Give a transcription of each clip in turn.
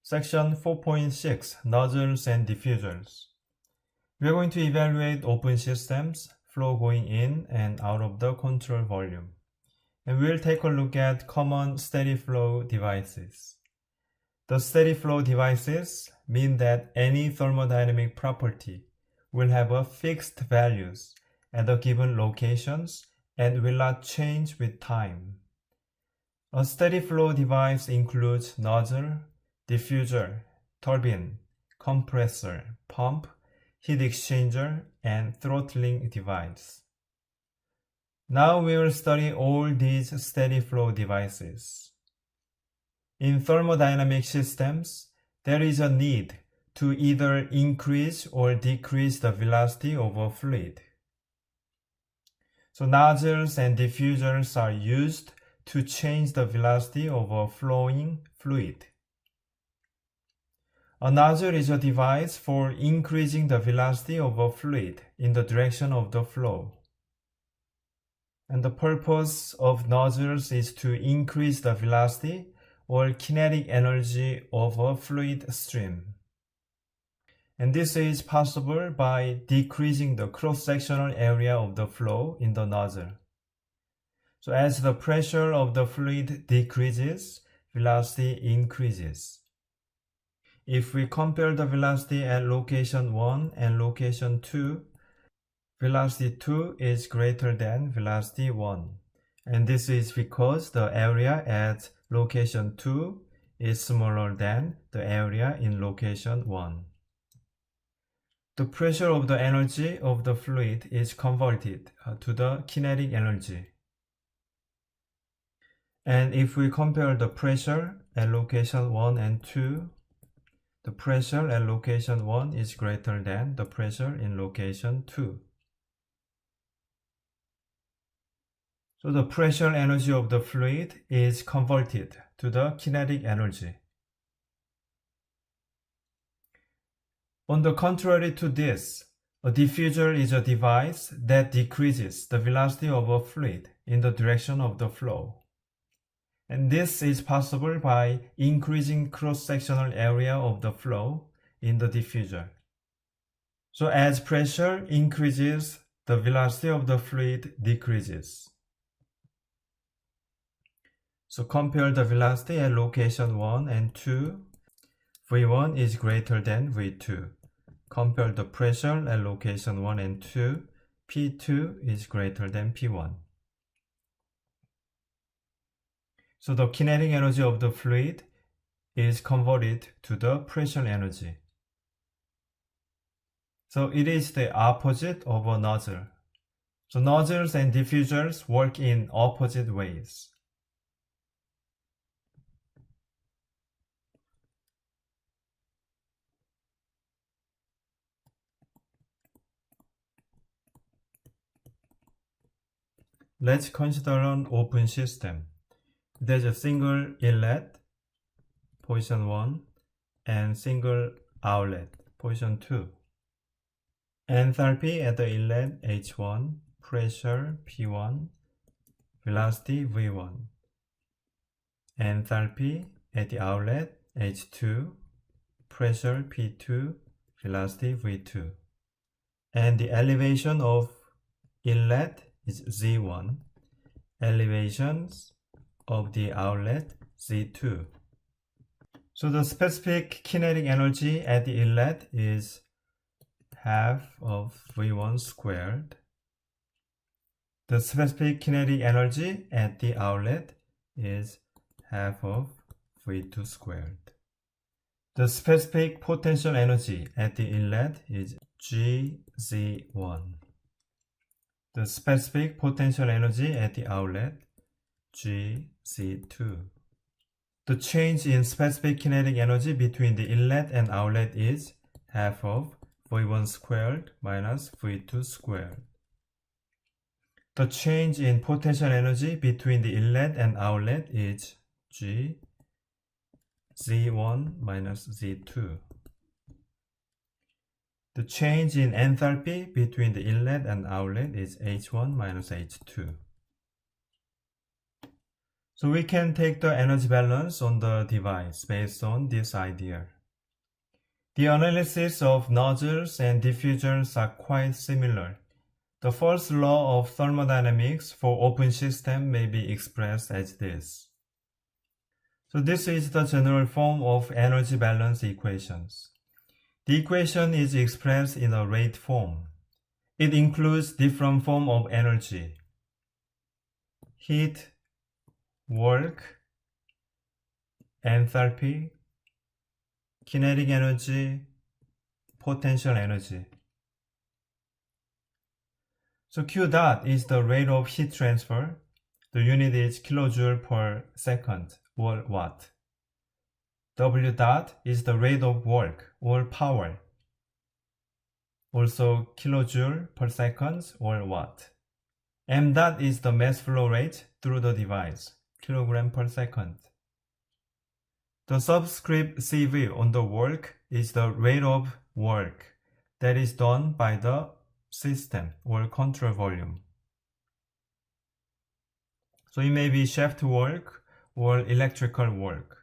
Section 4.6 Nozzles and Diffusers. We are going to evaluate open systems, flow going in and out of the control volume. And we'll take a look at common steady flow devices. The steady flow devices mean that any thermodynamic property will have a fixed values at the given locations and will not change with time. A steady flow device includes nozzle, diffuser, turbine, compressor, pump, heat exchanger, and throttling device. Now we will study all these steady flow devices. In thermodynamic systems, there is a need to either increase or decrease the velocity of a fluid. So nozzles and diffusers are used to change the velocity of a flowing fluid. A nozzle is a device for increasing the velocity of a fluid in the direction of the flow. And the purpose of nozzles is to increase the velocity or kinetic energy of a fluid stream. And this is possible by decreasing the cross-sectional area of the flow in the nozzle. So as the pressure of the fluid decreases, velocity increases. If we compare the velocity at location 1 and location 2, velocity 2 is greater than velocity 1. And this is because the area at location 2 is smaller than the area in location 1. The pressure of the energy of the fluid is converted to the kinetic energy. And if we compare the pressure at location 1 and 2, the pressure at location 1 is greater than the pressure in location 2. So the pressure energy of the fluid is converted to the kinetic energy. On the contrary to this, a diffuser is a device that decreases the velocity of a fluid in the direction of the flow. And this is possible by increasing cross-sectional area of the flow in the diffuser. So as pressure increases, the velocity of the fluid decreases. So compare the velocity at location 1 and 2. V1 is greater than V2. Compare the pressure at location 1 and 2. P2 is greater than P1. So the kinetic energy of the fluid is converted to the pressure energy. So it is the opposite of a nozzle. So nozzles and diffusers work in opposite ways. Let's consider an open system. There's a single inlet, position 1, and single outlet, position 2. Enthalpy at the inlet H1, pressure P1, velocity V1. Enthalpy at the outlet H2, pressure P2, velocity V2. And the elevation of inlet is Z1. Elevations of the outlet Z2. So the specific kinetic energy at the inlet is half of V1 squared. The specific kinetic energy at the outlet is half of V2 squared. The specific potential energy at the inlet is GZ1. The specific potential energy at the outlet GZ2. The change in specific kinetic energy between the inlet and outlet is half of V1 squared minus V2 squared. The change in potential energy between the inlet and outlet is Z1 minus Z2. The change in enthalpy between the inlet and outlet is H1 minus H2. So we can take the energy balance on the device based on this idea. The analysis of nozzles and diffusers are quite similar. The first law of thermodynamics for open system may be expressed as this. So this is the general form of energy balance equations. The equation is expressed in a rate form. It includes different forms of energy: heat, work, enthalpy, kinetic energy, potential energy. So Q dot is the rate of heat transfer. The unit is kilojoule per second or watt. W dot is the rate of work or power, also kilojoule per second or watt. M dot is the mass flow rate through the device, kilogram per second. The subscript CV on the work is the rate of work that is done by the system or control volume. So it may be shaft work or electrical work.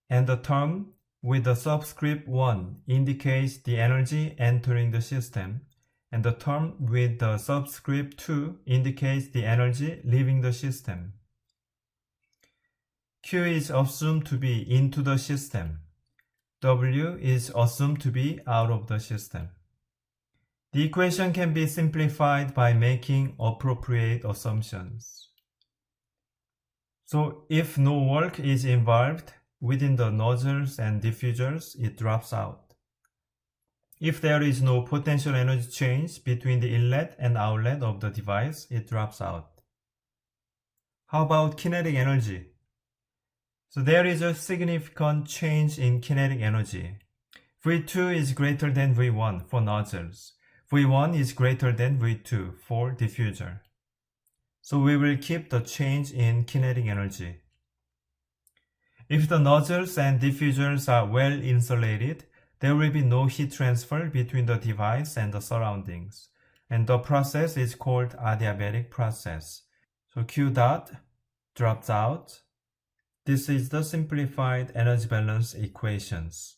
And the term with the subscript 1 indicates the energy entering the system, and the term with the subscript 2 indicates the energy leaving the system. Q is assumed to be into the system. W is assumed to be out of the system. The equation can be simplified by making appropriate assumptions. So if no work is involved within the nozzles and diffusers, it drops out. If there is no potential energy change between the inlet and outlet of the device, it drops out. How about kinetic energy? So there is a significant change in kinetic energy. V2 is greater than V1 for nozzles. V1 is greater than V2 for diffuser. So we will keep the change in kinetic energy. If the nozzles and diffusers are well insulated, there will be no heat transfer between the device and the surroundings, and the process is called adiabatic process. So Q dot drops out. This is the simplified energy balance equations.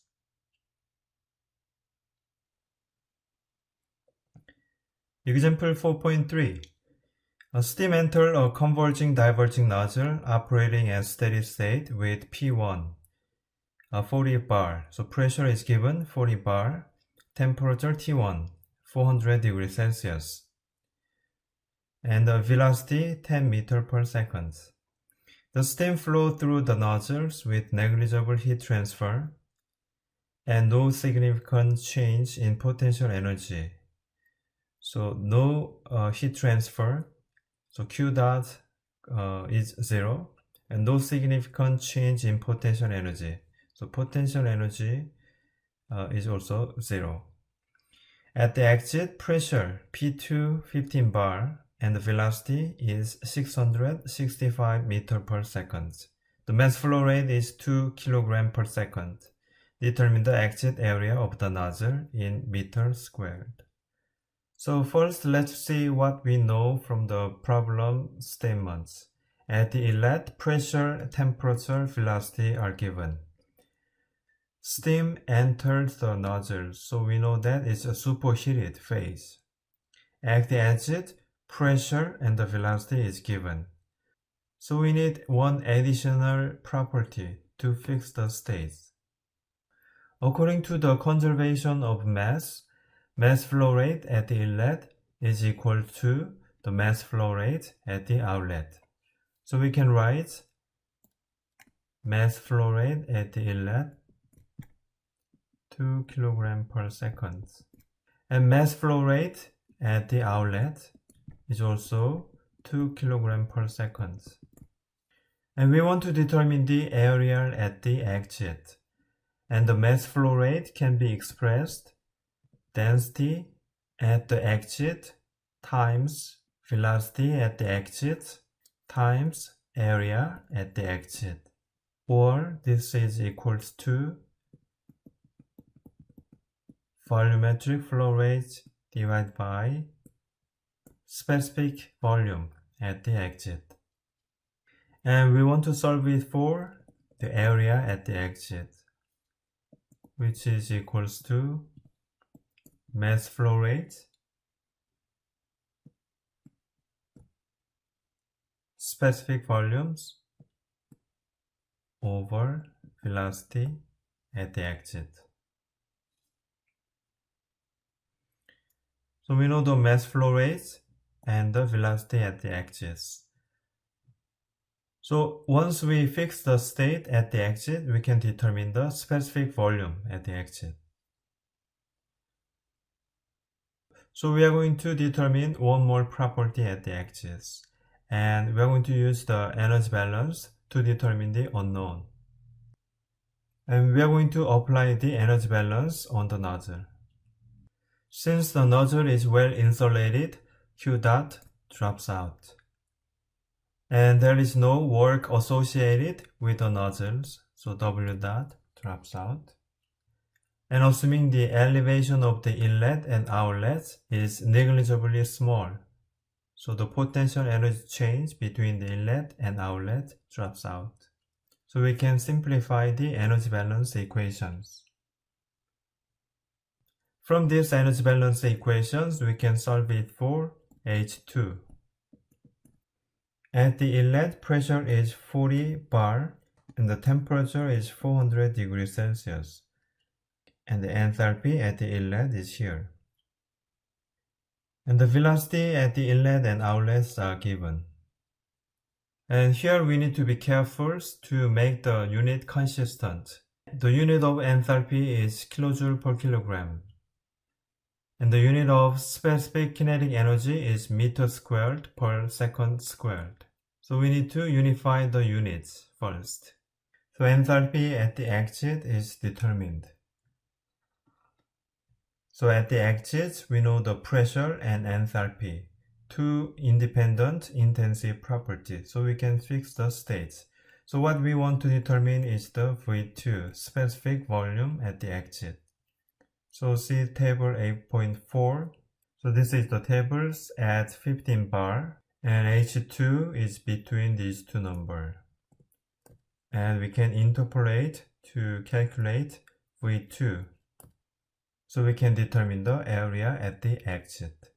Example 4.3. A steam entered a converging diverging nozzle operating at steady state with P1, 40 bar. So pressure is given 40 bar, temperature T1, 400 degrees Celsius, and the velocity 10 meter per second. The steam flow through the nozzles with negligible heat transfer and no significant change in potential energy. So no heat transfer. So Q dot is 0 and no significant change in potential energy. So potential energy is also 0. At the exit, pressure P2 15 bar and the velocity is 665 meter per second. The mass flow rate is 2 kilogram per second. Determine the exit area of the nozzle in meters squared. So first, let's see what we know from the problem statements. At the inlet, pressure, temperature, velocity are given. Steam entered the nozzle, so we know that it's a superheated phase. At the exit, pressure and the velocity is given. So we need one additional property to fix the states. According to the conservation of mass flow rate at the inlet is equal to the mass flow rate at the outlet. So we can write mass flow rate at the inlet 2 kg per second. And mass flow rate at the outlet is also 2 kg per second. And we want to determine the area at the exit. And the mass flow rate can be expressed density at the exit times velocity at the exit times area at the exit. Or this is equals to volumetric flow rate divided by specific volume at the exit. And we want to solve it for the area at the exit, which is equals to mass flow rate specific volumes over velocity at the exit. So we know the mass flow rates and the velocity at the axis. So once we fix the state at the exit, we can determine the specific volume at the exit. So we are going to determine one more property at the axis, and we are going to use the energy balance to determine the unknown. And we are going to apply the energy balance on the nozzle. Since the nozzle is well insulated, Q dot drops out. And there is no work associated with the nozzles, so W dot drops out. And assuming the elevation of the inlet and outlet is negligibly small, so the potential energy change between the inlet and outlet drops out. So we can simplify the energy balance equations. From these energy balance equations, we can solve it for H2. At the inlet, pressure is 40 bar and the temperature is 400 degrees Celsius. And the enthalpy at the inlet is here. And the velocity at the inlet and outlets are given. And here we need to be careful to make the unit consistent. The unit of enthalpy is kilojoule per kilogram. And the unit of specific kinetic energy is meter squared per second squared. So we need to unify the units first. So enthalpy at the exit is determined. So at the exits, we know the pressure and enthalpy, two independent intensive properties. So we can fix the states. So what we want to determine is the V2, specific volume at the exit. So see table 8.4. So this is the tables at 15 bar, and H2 is between these two numbers. And we can interpolate to calculate V2. So we can determine the area at the exit.